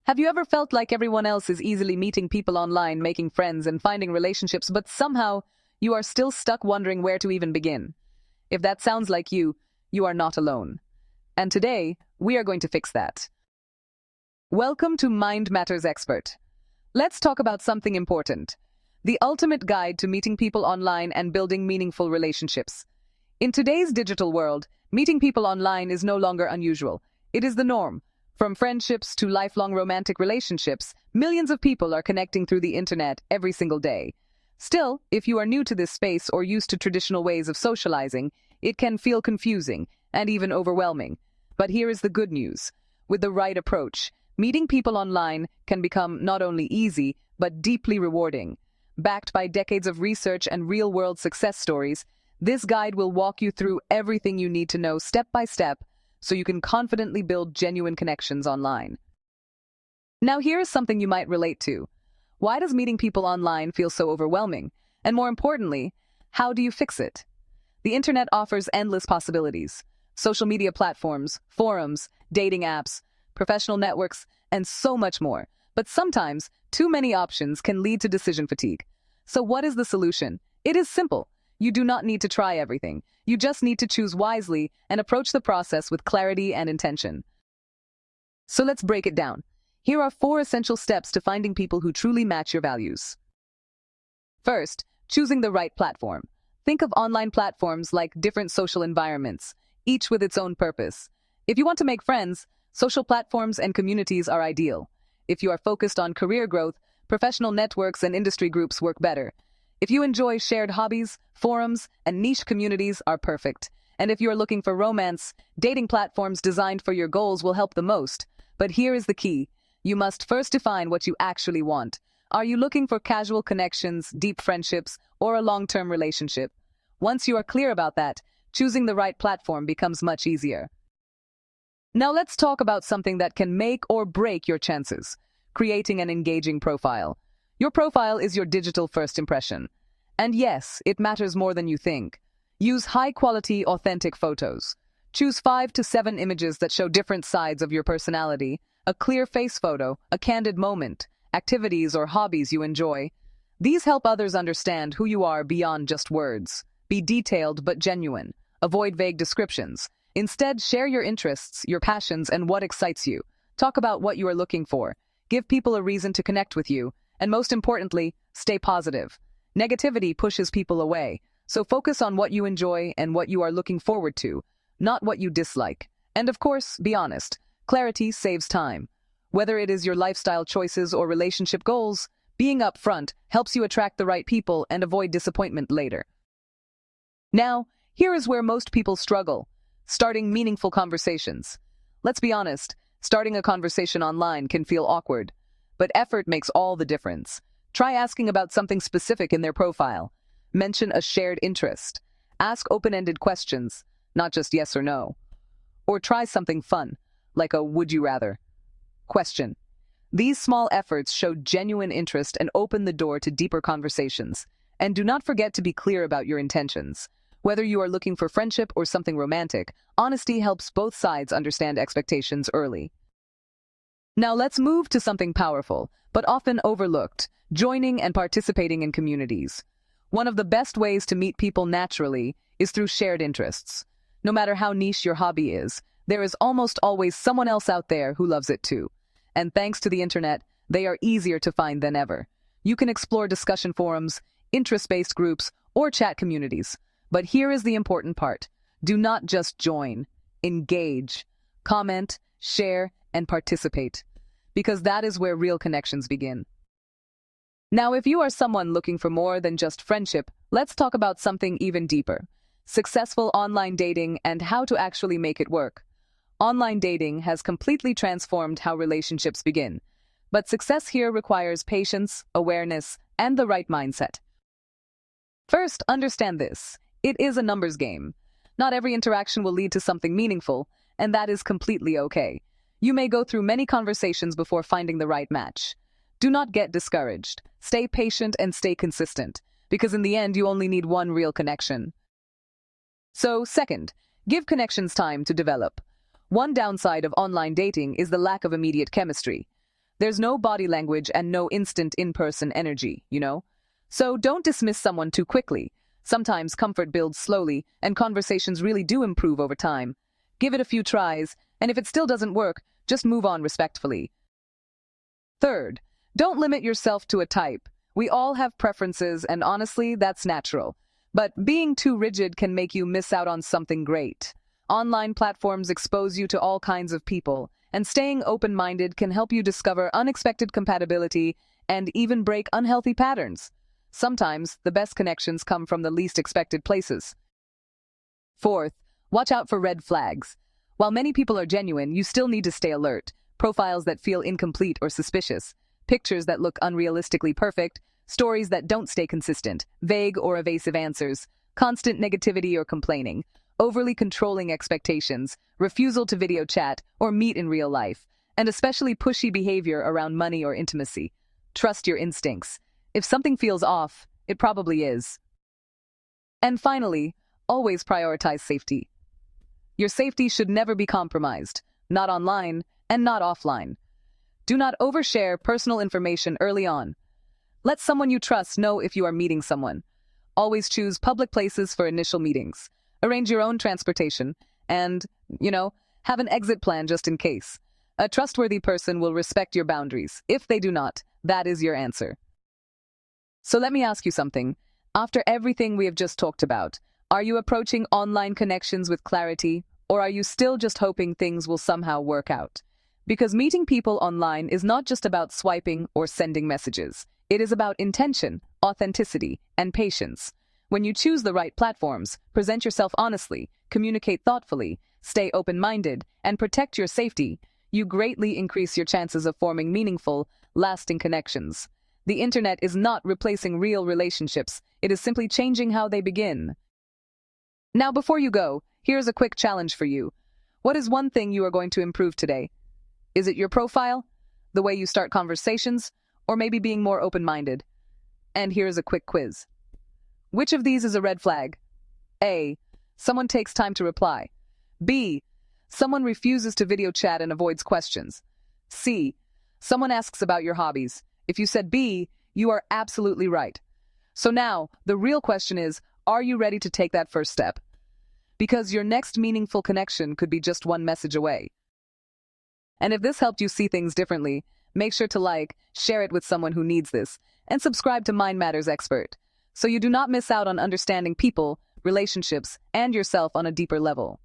Have you ever felt like everyone else is easily meeting people online, making friends, and finding relationships, but somehow you are still stuck wondering where to even begin? If that sounds like you are not alone. And today, we are going to fix that. Welcome to Mind Matters Expert. Let's talk about something important. The ultimate guide to meeting people online and building meaningful relationships. In today's digital world, meeting people online is no longer unusual. It is the norm. From friendships to lifelong romantic relationships, millions of people are connecting through the internet every single day. Still, if you are new to this space or used to traditional ways of socializing, it can feel confusing and even overwhelming. But here is the good news. With the right approach, meeting people online can become not only easy, but deeply rewarding. Backed by decades of research and real-world success stories, this guide will walk you through everything you need to know step by step so you can confidently build genuine connections online. Now here is something you might relate to. Why does meeting people online feel so overwhelming? And more importantly, how do you fix it? The internet offers endless possibilities. Social media platforms, forums, dating apps, professional networks, and so much more. But sometimes, too many options can lead to decision fatigue. So what is the solution? It is simple. You do not need to try everything. You just need to choose wisely and approach the process with clarity and intention. So let's break it down. Here are 4 essential steps to finding people who truly match your values. First, choosing the right platform. Think of online platforms like different social environments, each with its own purpose. If you want to make friends, social platforms and communities are ideal. If you are focused on career growth, professional networks and industry groups work better. If you enjoy shared hobbies, forums, and niche communities are perfect. And if you are looking for romance, dating platforms designed for your goals will help the most. But here is the key. You must first define what you actually want. Are you looking for casual connections, deep friendships, or a long-term relationship? Once you are clear about that, choosing the right platform becomes much easier. Now let's talk about something that can make or break your chances. Creating an engaging profile. Your profile is your digital first impression. And yes, it matters more than you think. Use high-quality, authentic photos. Choose 5 to 7 images that show different sides of your personality, a clear face photo, a candid moment, activities or hobbies you enjoy. These help others understand who you are beyond just words. Be detailed but genuine. Avoid vague descriptions. Instead, share your interests, your passions, and what excites you. Talk about what you are looking for. Give people a reason to connect with you. And most importantly, stay positive. Negativity pushes people away, so focus on what you enjoy and what you are looking forward to, not what you dislike. And of course, be honest. Clarity saves time. Whether it is your lifestyle choices or relationship goals, being upfront helps you attract the right people and avoid disappointment later. Now, here is where most people struggle. Starting meaningful conversations. Let's be honest, starting a conversation online can feel awkward. But effort makes all the difference. Try asking about something specific in their profile. Mention a shared interest. Ask open-ended questions, not just yes or no. Or try something fun, like a would you rather question. These small efforts show genuine interest and open the door to deeper conversations. And do not forget to be clear about your intentions. Whether you are looking for friendship or something romantic, honesty helps both sides understand expectations early. Now let's move to something powerful, but often overlooked, joining and participating in communities. One of the best ways to meet people naturally is through shared interests. No matter how niche your hobby is, there is almost always someone else out there who loves it too. And thanks to the internet, they are easier to find than ever. You can explore discussion forums, interest-based groups, or chat communities. But here is the important part. Do not just join. Engage. Comment, share, and participate. Because that is where real connections begin. Now, if you are someone looking for more than just friendship, let's talk about something even deeper. Successful online dating and how to actually make it work. Online dating has completely transformed how relationships begin. But success here requires patience, awareness, and the right mindset. First, understand this. It is a numbers game. Not every interaction will lead to something meaningful, and that is completely okay. You may go through many conversations before finding the right match. Do not get discouraged. Stay patient and stay consistent, because in the end you only need one real connection. So, second, give connections time to develop. One downside of online dating is the lack of immediate chemistry. There's no body language and no instant in-person energy, you know? So don't dismiss someone too quickly. Sometimes comfort builds slowly, and conversations really do improve over time. Give it a few tries, and if it still doesn't work, just move on respectfully. Third, don't limit yourself to a type. We all have preferences, and honestly, that's natural. But being too rigid can make you miss out on something great. Online platforms expose you to all kinds of people, and staying open-minded can help you discover unexpected compatibility and even break unhealthy patterns. Sometimes, the best connections come from the least expected places. Fourth, watch out for red flags. While many people are genuine, you still need to stay alert. Profiles that feel incomplete or suspicious, pictures that look unrealistically perfect, stories that don't stay consistent, vague or evasive answers, constant negativity or complaining, overly controlling expectations, refusal to video chat or meet in real life, and especially pushy behavior around money or intimacy. Trust your instincts. If something feels off, it probably is. And finally, always prioritize safety. Your safety should never be compromised, not online and not offline. Do not overshare personal information early on. Let someone you trust know if you are meeting someone. Always choose public places for initial meetings. Arrange your own transportation and, have an exit plan just in case. A trustworthy person will respect your boundaries. If they do not, that is your answer. So let me ask you something. After everything we have just talked about, are you approaching online connections with clarity, or are you still just hoping things will somehow work out? Because meeting people online is not just about swiping or sending messages. It is about intention, authenticity, and patience. When you choose the right platforms, present yourself honestly, communicate thoughtfully, stay open-minded, and protect your safety, you greatly increase your chances of forming meaningful, lasting connections. The internet is not replacing real relationships. It is simply changing how they begin. Now, before you go, here's a quick challenge for you. What is one thing you are going to improve today? Is it your profile, the way you start conversations, or maybe being more open-minded? And here's a quick quiz. Which of these is a red flag? A. Someone takes time to reply. B. Someone refuses to video chat and avoids questions. C. Someone asks about your hobbies. If you said B, you are absolutely right. So now, the real question is, are you ready to take that first step? Because your next meaningful connection could be just one message away. And if this helped you see things differently, make sure to like, share it with someone who needs this, and subscribe to Mind Matters Expert, so you do not miss out on understanding people, relationships, and yourself on a deeper level.